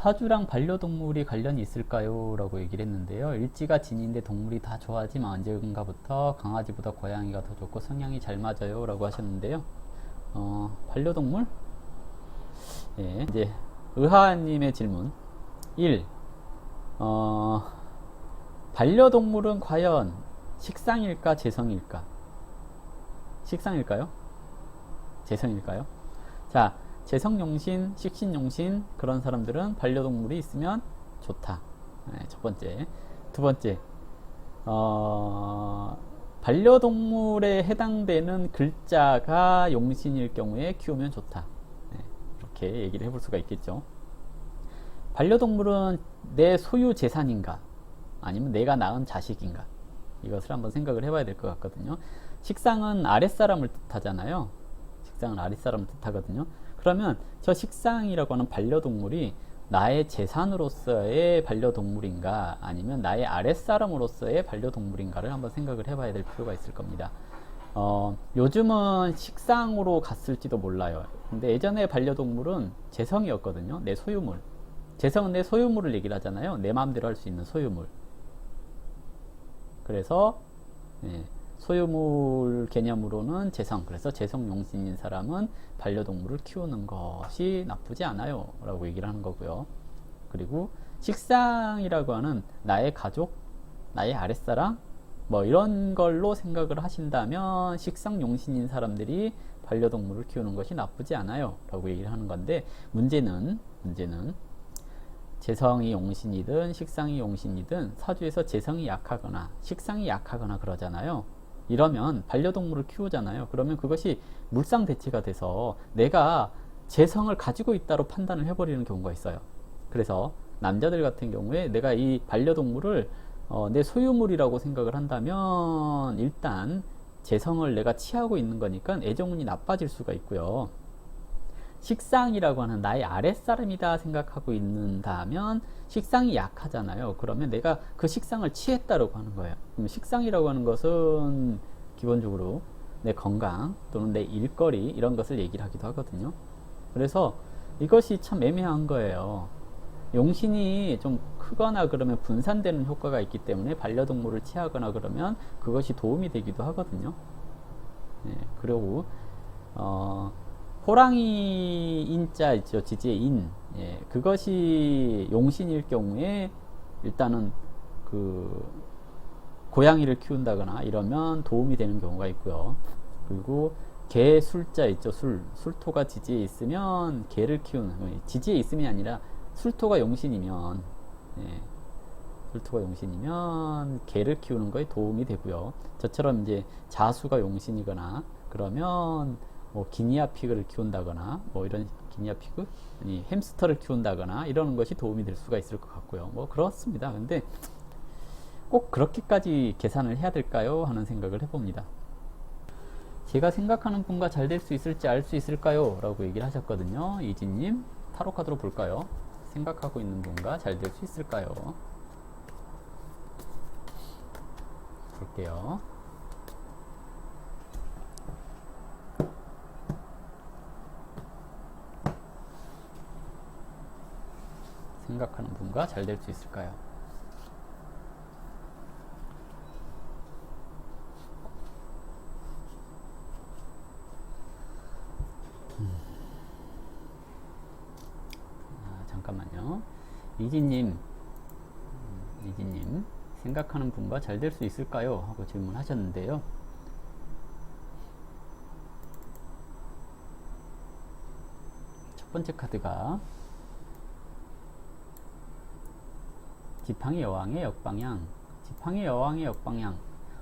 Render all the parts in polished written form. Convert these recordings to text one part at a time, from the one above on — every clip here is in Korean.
사주랑 반려동물이 관련이 있을까요? 라고 얘기를 했는데요. 일지가 진인데 동물이 다 좋아하지만 언젠가부터 강아지보다 고양이가 더 좋고 성향이 잘 맞아요. 라고 하셨는데요. 반려동물? 예, 이제 의하님의 질문 1. 반려동물은 과연 식상일까 재성일까? 식상일까요? 재성일까요? 자, 재성용신, 식신용신 그런 사람들은 반려동물이 있으면 좋다. 네, 첫 번째. 두 번째, 반려동물에 해당되는 글자가 용신일 경우에 키우면 좋다. 네, 이렇게 얘기를 해볼 수가 있겠죠. 반려동물은 내 소유 재산인가? 아니면 내가 낳은 자식인가? 이것을 한번 생각을 해봐야 될 것 같거든요. 식상은 아랫사람을 뜻하잖아요. 식상은 아랫사람을 뜻하거든요. 그러면 저 식상이라고 하는 반려동물이 나의 재산으로서의 반려동물인가 아니면 나의 아랫사람으로서의 반려동물인가를 한번 생각을 해봐야 될 필요가 있을 겁니다. 요즘은 식상으로 갔을지도 몰라요. 근데 예전에 반려동물은 재성이었거든요. 내 소유물. 재성은 내 소유물을 얘기를 하잖아요. 내 마음대로 할 수 있는 소유물. 그래서 소유물 개념으로는 재성, 그래서 재성용신인 사람은 반려동물을 키우는 것이 나쁘지 않아요 라고 얘기를 하는 거고요. 그리고 식상이라고 하는 나의 가족, 나의 아랫사람 뭐 이런 걸로 생각을 하신다면 식상용신인 사람들이 반려동물을 키우는 것이 나쁘지 않아요 라고 얘기를 하는 건데, 문제는 재성이 용신이든 식상이 용신이든 사주에서 재성이 약하거나 식상이 약하거나 그러잖아요. 이러면 반려동물을 키우잖아요. 그러면 그것이 물상대치가 돼서 내가 재성을 가지고 있다로 판단을 해버리는 경우가 있어요. 그래서 남자들 같은 경우에 내가 이 반려동물을 내 소유물이라고 생각을 한다면 일단 재성을 내가 취하고 있는 거니까 애정운이 나빠질 수가 있고요. 식상이라고 하는 나의 아랫사람이다 생각하고 있는다면 식상이 약하잖아요. 그러면 내가 그 식상을 취했다라고 하는 거예요. 그럼 식상이라고 하는 것은 기본적으로 내 건강 또는 내 일거리 이런 것을 얘기를 하기도 하거든요. 그래서 이것이 참 애매한 거예요. 용신이 좀 크거나 그러면 분산되는 효과가 있기 때문에 반려동물을 취하거나 그러면 그것이 도움이 되기도 하거든요. 그리고 호랑이 인자 있죠. 지지의 인. 그것이 용신일 경우에 일단은 그 고양이를 키운다거나 이러면 도움이 되는 경우가 있고요. 그리고 개 술자 있죠. 술토가 지지에 있으면 개를 키우는, 지지에 있음이 아니라 술토가 용신이면 술토가 용신이면 개를 키우는 거에 도움이 되고요. 저처럼 이제 자수가 용신이거나 그러면 뭐 기니아 피그를 키운다거나 뭐 이런 기니아 피그 아니 햄스터를 키운다거나 이러는 것이 도움이 될 수가 있을 것 같고요. 뭐 그렇습니다. 근데 꼭 그렇게까지 계산을 해야 될까요? 하는 생각을 해봅니다. 제가 생각하는 분과 잘 될 수 있을지 알 수 있을까요? 라고 얘기를 하셨거든요. 이진님, 타로 카드로 볼까요? 생각하고 있는 분과 잘 될 수 있을까요? 볼게요. 생각하는 분과 잘 될 수 있을까요? 잠깐만요. 이지님, 생각하는 분과 잘 될 수 있을까요? 하고 질문하셨는데요. 첫 번째 카드가 지팡이 여왕의 역방향. 지팡이 여왕의 역방향.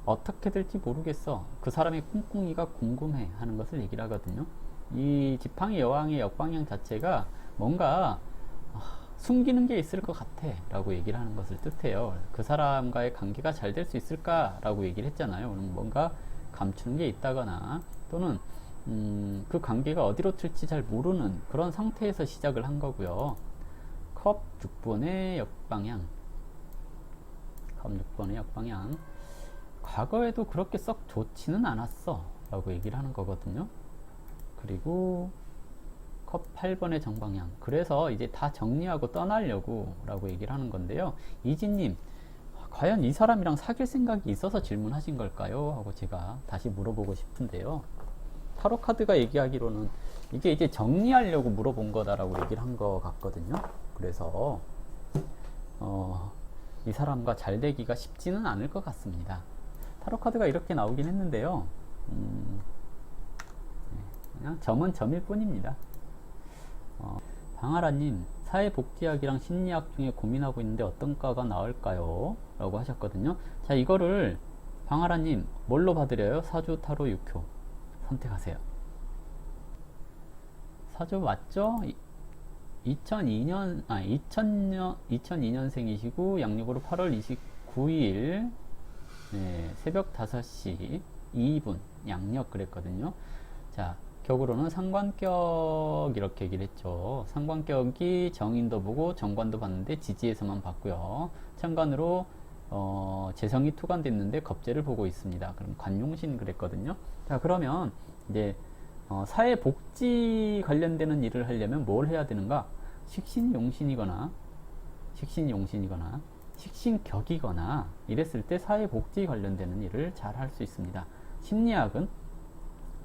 어떻게 될지 모르겠어. 그 사람의 꿍꿍이가 궁금해 하는 것을 얘기를 하거든요. 이 지팡이 여왕의 역방향 자체가 뭔가 숨기는 게 있을 것 같아 라고 얘기를 하는 것을 뜻해요. 그 사람과의 관계가 잘 될 수 있을까 라고 얘기를 했잖아요. 뭔가 감추는 게 있다거나 또는 그 관계가 어디로 튈지 잘 모르는 그런 상태에서 시작을 한 거고요. 컵 6번의 역방향. 컵 6번의 역방향. 과거에도 그렇게 썩 좋지는 않았어 라고 얘기를 하는 거거든요. 그리고 컵 8번의 정방향. 그래서 이제 다 정리하고 떠나려고 라고 얘기를 하는 건데요. 이진님, 과연 이 사람이랑 사귈 생각이 있어서 질문하신 걸까요? 하고 제가 다시 물어보고 싶은데요. 타로 카드가 얘기하기로는 이게 이제 정리하려고 물어본 거다라고 얘기를 한 것 같거든요. 그래서 이 사람과 잘 되기가 쉽지는 않을 것 같습니다. 타로 카드가 이렇게 나오긴 했는데요. 그냥 점은 점일 뿐입니다. 방아라님, 사회복지학이랑 심리학 중에 고민하고 있는데 어떤 과가 나을까요? 라고 하셨거든요. 자, 이거를 방아라님 뭘로 봐드려요? 사주 타로 6효 선택하세요. 사주 맞죠? 2002년생이시고 양력으로 8월 29일 새벽 5시 2분 양력 그랬거든요. 자, 격으로는 상관격 이렇게 얘기를 했죠. 상관격이 정인도 보고 정관도 봤는데 지지에서만 봤고요. 천간으로 재성이 투관됐는데 겁재를 보고 있습니다. 그럼 관용신 그랬거든요. 자, 그러면 이제 사회복지 관련되는 일을 하려면 뭘 해야 되는가? 식신용신이거나 식신격이거나 이랬을 때 사회복지 관련되는 일을 잘 할 수 있습니다. 심리학은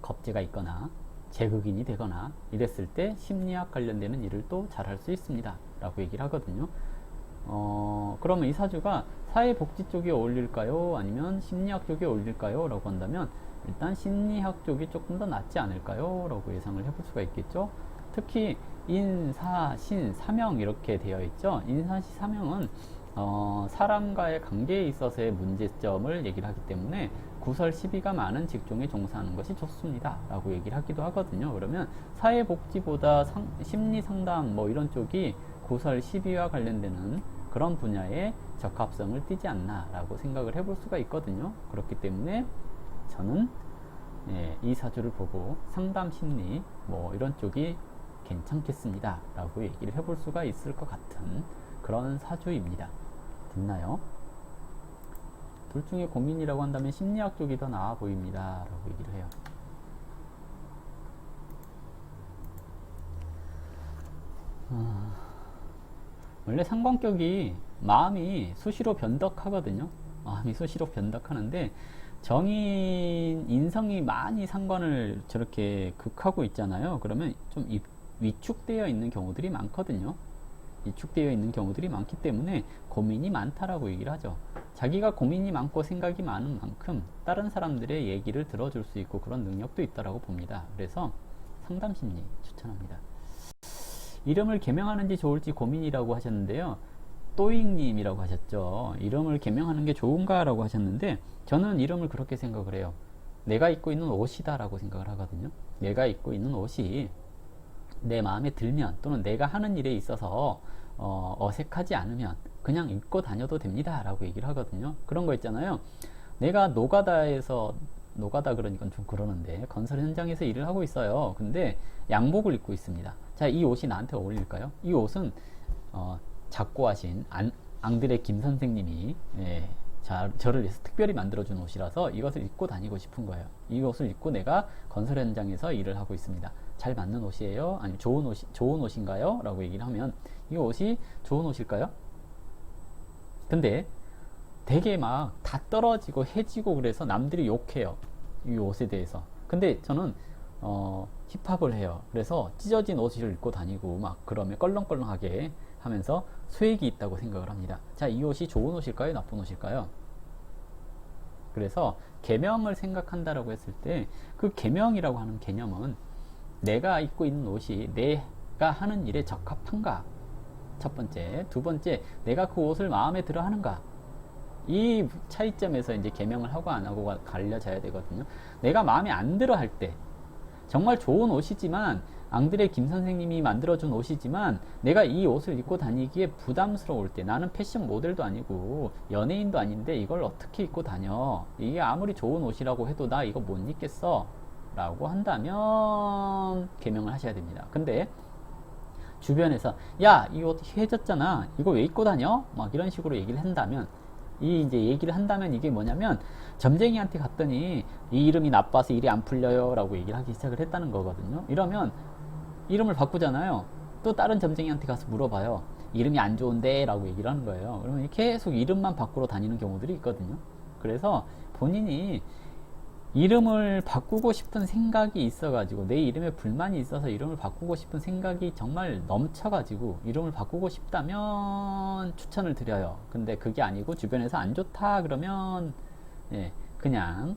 겁재가 있거나 재극인이 되거나 이랬을 때 심리학 관련되는 일을 또 잘 할 수 있습니다 라고 얘기를 하거든요. 그러면 이 사주가 사회복지 쪽에 어울릴까요? 아니면 심리학 쪽에 어울릴까요? 라고 한다면 일단 심리학 쪽이 조금 더 낫지 않을까요? 라고 예상을 해볼 수가 있겠죠. 특히 인사, 신, 사명 이렇게 되어 있죠. 인사, 신, 사명은 사람과의 관계에 있어서의 문제점을 얘기를 하기 때문에 구설 시비가 많은 직종에 종사하는 것이 좋습니다 라고 얘기를 하기도 하거든요. 그러면 사회복지보다 심리상담 뭐 이런 쪽이 구설 시비와 관련되는 그런 분야에 적합성을 띠지 않나 라고 생각을 해볼 수가 있거든요. 그렇기 때문에 저는 이 사주를 보고 상담 심리 뭐 이런 쪽이 괜찮겠습니다 라고 얘기를 해볼 수가 있을 것 같은 그런 사주입니다. 됐나요? 둘 중에 고민이라고 한다면 심리학 쪽이 더 나아 보입니다 라고 얘기를 해요. 원래 상관격이 마음이 수시로 변덕하거든요. 마음이 수시로 변덕하는데 정인 인성이 많이 상관을 저렇게 극하고 있잖아요. 그러면 좀 위축되어 있는 경우들이 많거든요. 위축되어 있는 경우들이 많기 때문에 고민이 많다라고 얘기를 하죠. 자기가 고민이 많고 생각이 많은 만큼 다른 사람들의 얘기를 들어줄 수 있고 그런 능력도 있다라고 봅니다. 그래서 상담심리 추천합니다. 이름을 개명하는지 좋을지 고민이라고 하셨는데요. 또잉님이라고 하셨죠. 이름을 개명하는 게 좋은가 라고 하셨는데 저는 이름을 그렇게 생각을 해요. 내가 입고 있는 옷이다 라고 생각을 하거든요. 내가 입고 있는 옷이 내 마음에 들면 또는 내가 하는 일에 있어서 어색하지 않으면 그냥 입고 다녀도 됩니다 라고 얘기를 하거든요. 그런 거 있잖아요. 내가 노가다 그러니까 좀 그러는데 건설 현장에서 일을 하고 있어요. 근데 양복을 입고 있습니다. 자, 이 옷이 나한테 어울릴까요? 이 옷은 작고하신 앙드레 김 선생님이 저를 위해서 특별히 만들어준 옷이라서 이것을 입고 다니고 싶은 거예요. 이 옷을 입고 내가 건설 현장에서 일을 하고 있습니다. 잘 맞는 옷이에요? 아니면 좋은 옷인가요? 라고 얘기를 하면 이 옷이 좋은 옷일까요? 근데 되게 막 다 떨어지고 해지고 그래서 남들이 욕해요. 이 옷에 대해서. 근데 저는 힙합을 해요. 그래서 찢어진 옷을 입고 다니고 막 그러면 껄렁껄렁하게 하면서 수익이 있다고 생각을 합니다. 자, 이 옷이 좋은 옷일까요? 나쁜 옷일까요? 그래서 계명을 생각한다라고 했을 때 그 계명이라고 하는 개념은 내가 입고 있는 옷이 내가 하는 일에 적합한가? 첫 번째. 두 번째, 내가 그 옷을 마음에 들어 하는가? 이 차이점에서 이제 계명을 하고 안 하고가 갈려져야 되거든요. 내가 마음에 안 들어 할 때, 정말 좋은 옷이지만 앙드레 김 선생님이 만들어준 옷이지만 내가 이 옷을 입고 다니기에 부담스러울 때, 나는 패션 모델도 아니고 연예인도 아닌데 이걸 어떻게 입고 다녀? 이게 아무리 좋은 옷이라고 해도 나 이거 못 입겠어 라고 한다면 계명을 하셔야 됩니다. 근데 주변에서 야, 이 옷 해졌잖아, 이거 왜 입고 다녀? 막 이런 식으로 얘기를 한다면, 이게 뭐냐면 점쟁이한테 갔더니 이 이름이 나빠서 일이 안 풀려요 라고 얘기를 하기 시작을 했다는 거거든요. 이러면 이름을 바꾸잖아요. 또 다른 점쟁이한테 가서 물어봐요. 이름이 안 좋은데 라고 얘기를 하는 거예요. 그러면 계속 이름만 바꾸러 다니는 경우들이 있거든요. 그래서 본인이 이름을 바꾸고 싶은 생각이 있어가지고, 내 이름에 불만이 있어서 이름을 바꾸고 싶은 생각이 정말 넘쳐가지고 이름을 바꾸고 싶다면 추천을 드려요. 근데 그게 아니고 주변에서 안 좋다 그러면 그냥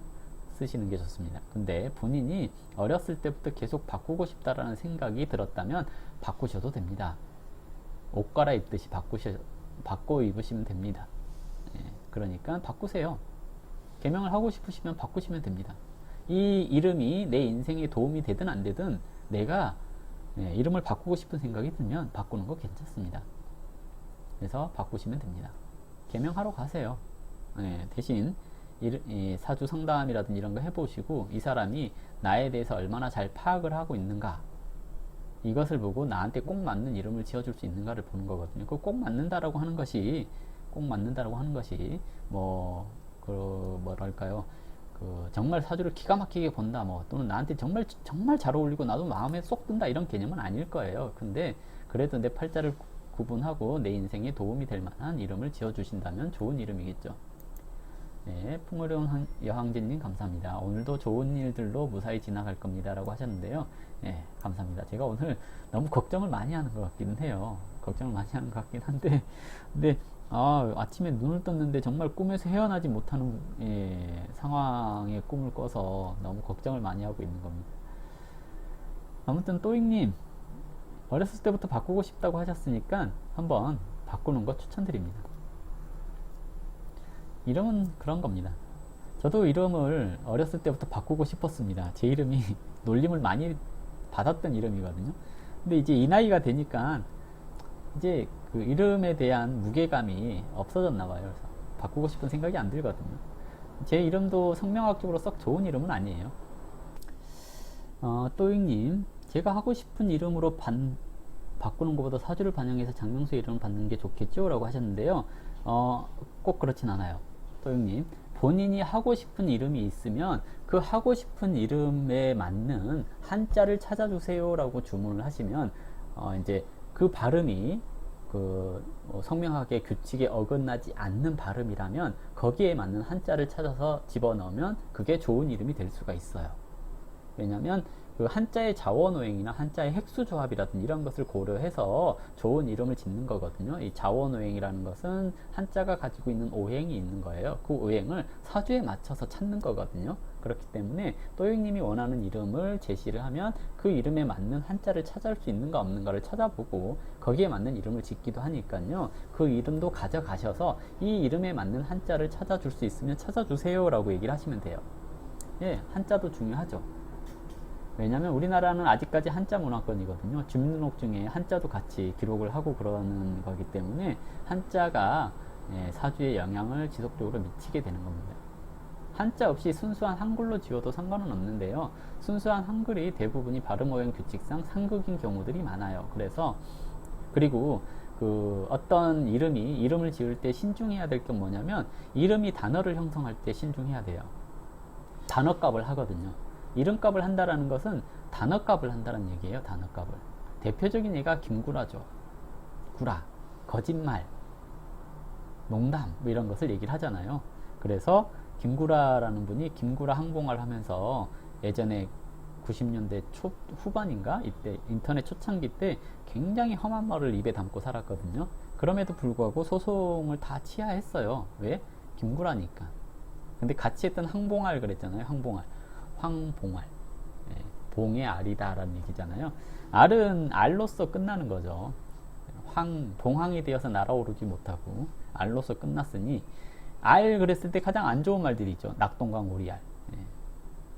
쓰시는 게 좋습니다. 근데 본인이 어렸을 때부터 계속 바꾸고 싶다라는 생각이 들었다면 바꾸셔도 됩니다. 옷 갈아입듯이 바꿔 입으시면 됩니다. 그러니까 바꾸세요. 개명을 하고 싶으시면 바꾸시면 됩니다. 이 이름이 내 인생에 도움이 되든 안 되든 내가 이름을 바꾸고 싶은 생각이 들면 바꾸는 거 괜찮습니다. 그래서 바꾸시면 됩니다. 개명하러 가세요. 대신 사주 상담이라든지 이런 거 해보시고 이 사람이 나에 대해서 얼마나 잘 파악을 하고 있는가, 이것을 보고 나한테 꼭 맞는 이름을 지어줄 수 있는가를 보는 거거든요. 그 꼭 맞는다라고 하는 것이 뭐랄까요, 정말 사주를 기가 막히게 본다, 또는 나한테 정말 잘 어울리고 나도 마음에 쏙 든다, 이런 개념은 아닐 거예요. 근데 그래도 내 팔자를 구분하고 내 인생에 도움이 될 만한 이름을 지어주신다면 좋은 이름이겠죠. 풍요로운 여항제님 감사합니다. 오늘도 좋은 일들로 무사히 지나갈 겁니다 라고 하셨는데요. 감사합니다. 제가 오늘 너무 걱정을 많이 하는 것 같기는 해요. 걱정을 많이 하는 것 같긴 한데, 근데 아침에 눈을 떴는데 정말 꿈에서 헤어나지 못하는 상황에 꿈을 꿔서 너무 걱정을 많이 하고 있는 겁니다. 아무튼 또익님, 어렸을 때부터 바꾸고 싶다고 하셨으니까 한번 바꾸는 거 추천드립니다. 이름은 그런 겁니다. 저도 이름을 어렸을 때부터 바꾸고 싶었습니다. 제 이름이 놀림을 많이 받았던 이름이거든요. 근데 이제 이 나이가 되니까 이제 그 이름에 대한 무게감이 없어졌나 봐요. 그래서 바꾸고 싶은 생각이 안 들거든요. 제 이름도 성명학적으로 썩 좋은 이름은 아니에요. 또익님, 제가 하고 싶은 이름으로 바꾸는 것보다 사주를 반영해서 장명수 이름을 받는 게 좋겠죠? 라고 하셨는데요. 꼭 그렇진 않아요. 또익님, 본인이 하고 싶은 이름이 있으면 그 하고 싶은 이름에 맞는 한자를 찾아주세요 라고 주문을 하시면 이제 그 발음이 성명학의 규칙에 어긋나지 않는 발음이라면 거기에 맞는 한자를 찾아서 집어넣으면 그게 좋은 이름이 될 수가 있어요. 왜냐하면 그 한자의 자원오행이나 한자의 획수조합이라든지 이런 것을 고려해서 좋은 이름을 짓는 거거든요. 이 자원오행이라는 것은 한자가 가지고 있는 오행이 있는 거예요. 그 오행을 사주에 맞춰서 찾는 거거든요. 그렇기 때문에 또익님이 원하는 이름을 제시를 하면 그 이름에 맞는 한자를 찾을 수 있는가 없는가를 찾아보고 거기에 맞는 이름을 짓기도 하니까요. 그 이름도 가져가셔서 이 이름에 맞는 한자를 찾아줄 수 있으면 찾아주세요 라고 얘기를 하시면 돼요. 한자도 중요하죠. 왜냐하면 우리나라는 아직까지 한자 문화권이거든요. 주민등록 중에 한자도 같이 기록을 하고 그러는 거기 때문에 한자가 사주에 영향을 지속적으로 미치게 되는 겁니다. 한자 없이 순수한 한글로 지어도 상관은 없는데요. 순수한 한글이 대부분이 발음오행 규칙상 상극인 경우들이 많아요. 그리고 어떤 이름을 지을 때 신중해야 될 게 뭐냐면 이름이 단어를 형성할 때 신중해야 돼요. 단어값을 하거든요. 이름값을 한다라는 것은 단어값을 한다는 얘기예요. 단어값을. 대표적인 예가 김구라죠. 구라, 거짓말, 농담 이런 것을 얘기를 하잖아요. 그래서 김구라라는 분이 김구라 항공화를 하면서 예전에 90년대 후반인가 이때 인터넷 초창기 때 굉장히 험한 말을 입에 담고 살았거든요. 그럼에도 불구하고 소송을 다 치하했어요. 왜? 김구라니까. 근데 같이 했던 항봉알 그랬잖아요. 황봉알. 봉의 알이다라는 얘기잖아요. 알은 알로서 끝나는 거죠. 봉황이 되어서 날아오르지 못하고 알로서 끝났으니 알 그랬을 때 가장 안 좋은 말들이 있죠. 낙동강 오리알.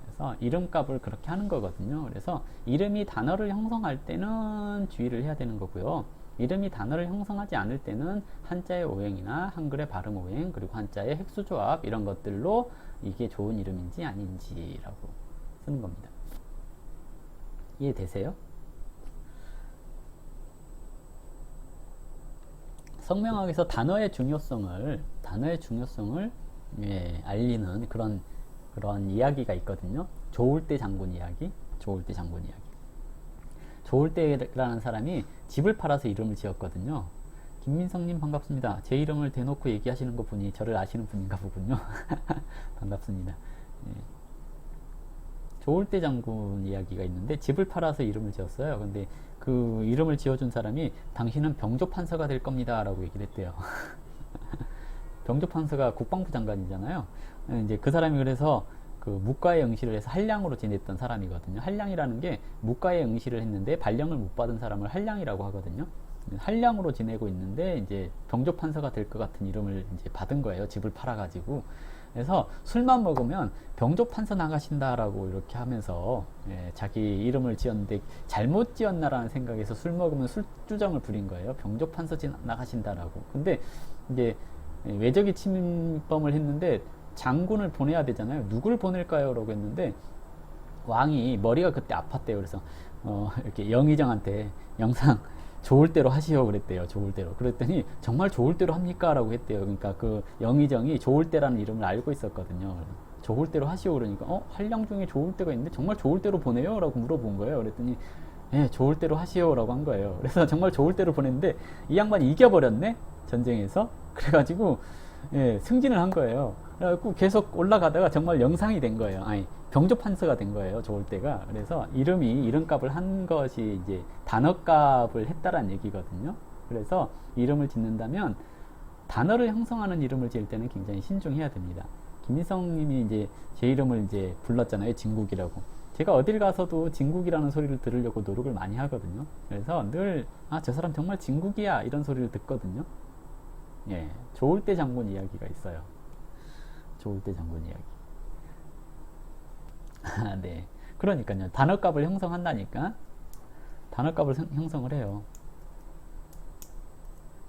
그래서 이름값을 그렇게 하는 거거든요. 그래서 이름이 단어를 형성할 때는 주의를 해야 되는 거고요. 이름이 단어를 형성하지 않을 때는 한자의 오행이나 한글의 발음 오행 그리고 한자의 획수조합 이런 것들로 이게 좋은 이름인지 아닌지라고 쓰는 겁니다. 이해되세요? 성명학에서 단어의 중요성을 알리는 그런 이야기가 있거든요. 좋을 때 장군 이야기. 좋을때라는 사람이 집을 팔아서 이름을 지었거든요. 김민성님 반갑습니다. 제 이름을 대놓고 얘기하시는 거 보니 저를 아시는 분인가 보군요. 반갑습니다. 예. 좋을때 장군 이야기가 있는데 집을 팔아서 이름을 지었어요. 근데 그 이름을 지어준 사람이 당신은 병조판서가 될 겁니다 라고 얘기를 했대요. 병조판서가 국방부 장관이잖아요. 이제 그 사람이 그래서 그 묵과의 응시를 해서 한량으로 지냈던 사람이거든요. 한량이라는 게 묵과의 응시를 했는데 발령을 못 받은 사람을 한량이라고 하거든요. 한량으로 지내고 있는데 이제 병조판서가 될 것 같은 이름을 이제 받은 거예요. 집을 팔아가지고. 그래서 술만 먹으면 병조판서 나가신다라고 이렇게 하면서 자기 이름을 지었는데 잘못 지었나라는 생각에서 술 먹으면 술주정을 부린 거예요. 병조판서 나가신다라고. 근데 이제 외적이 침범을 했는데 장군을 보내야 되잖아요. 누굴 보낼까요? 라고 했는데 왕이 머리가 그때 아팠대요. 그래서 이렇게 영의정한테 영상 좋을 대로 하시오 그랬대요. 좋을 대로. 그랬더니 정말 좋을 대로 합니까? 라고 했대요. 그러니까 그 영의정이 좋을 때라는 이름을 알고 있었거든요. 좋을 대로 하시오 그러니까 한량 중에 좋을 때가 있는데 정말 좋을 대로 보내요? 라고 물어본 거예요. 그랬더니 예, 좋을 대로 하시오 라고 한 거예요. 그래서 정말 좋을 대로 보냈는데 이 양반이 이겨버렸네? 전쟁에서. 그래가지고 예, 승진을 한 거예요. 그래갖고 계속 올라가다가 정말 영상이 된 거예요. 아니, 병조판서가 된 거예요. 좋을 때가. 그래서 이름값을 한 것이 이제 단어값을 했다라는 얘기거든요. 그래서 이름을 짓는다면 단어를 형성하는 이름을 지을 때는 굉장히 신중해야 됩니다. 김민성 님이 이제 제 이름을 이제 불렀잖아요. 진국이라고. 제가 어딜 가서도 진국이라는 소리를 들으려고 노력을 많이 하거든요. 그래서 늘, 저 사람 정말 진국이야. 이런 소리를 듣거든요. 예, 좋을 때 장군 이야기가 있어요. 좋을 때 장군 이야기. 네. 그러니까요. 단어값을 형성한다니까. 단어값을 형성을 해요.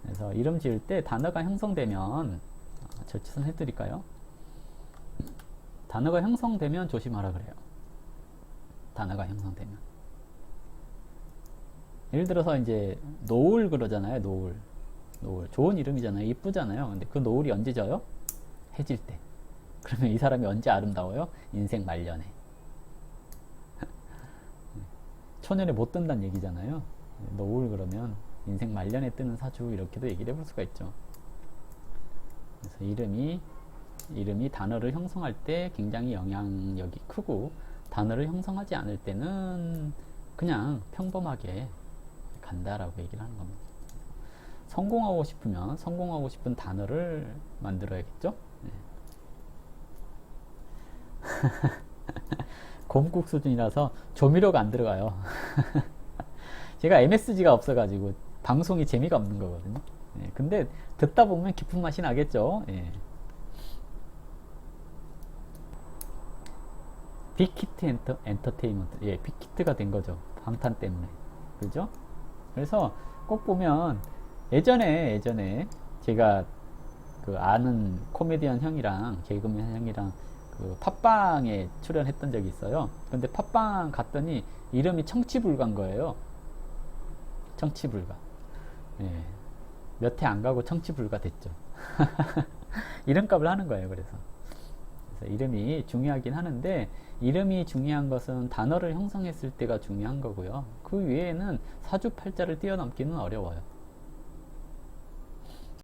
그래서 이름 지을 때 단어가 형성되면, 절치선 해드릴까요? 단어가 형성되면 조심하라 그래요. 단어가 형성되면. 예를 들어서 이제 노을 그러잖아요. 노을. 좋은 이름이잖아요. 이쁘잖아요. 근데 그 노을이 언제 져요? 해질 때. 그러면 이 사람이 언제 아름다워요? 인생 말년에. 초년에 못 뜬다는 얘기잖아요. 노을 그러면 인생 말년에 뜨는 사주 이렇게도 얘기를 해볼 수가 있죠. 그래서 이름이 단어를 형성할 때 굉장히 영향력이 크고 단어를 형성하지 않을 때는 그냥 평범하게 간다라고 얘기를 하는 겁니다. 성공하고 싶으면 성공하고 싶은 단어를 만들어야겠죠? 네. 곰국 수준이라서 조미료가 안 들어가요. 제가 MSG가 없어가지고 방송이 재미가 없는 거거든요. 네. 근데 듣다 보면 깊은 맛이 나겠죠. 네. 빅히트 엔터테인먼트. 예, 빅히트가 된 거죠. 방탄 때문에. 그죠? 그래서 꼭 보면 예전에 제가 그 아는 코미디언 형이랑 개그맨 형이랑 그 팟빵에 출연했던 적이 있어요. 근데 팟빵 갔더니 이름이 청취불가인 거예요. 청취불가. 예. 몇 해 안 가고 청취불가 됐죠. 이름값을 하는 거예요. 그래서 이름이 중요하긴 하는데 이름이 중요한 것은 단어를 형성했을 때가 중요한 거고요. 그 외에는 사주팔자를 뛰어넘기는 어려워요.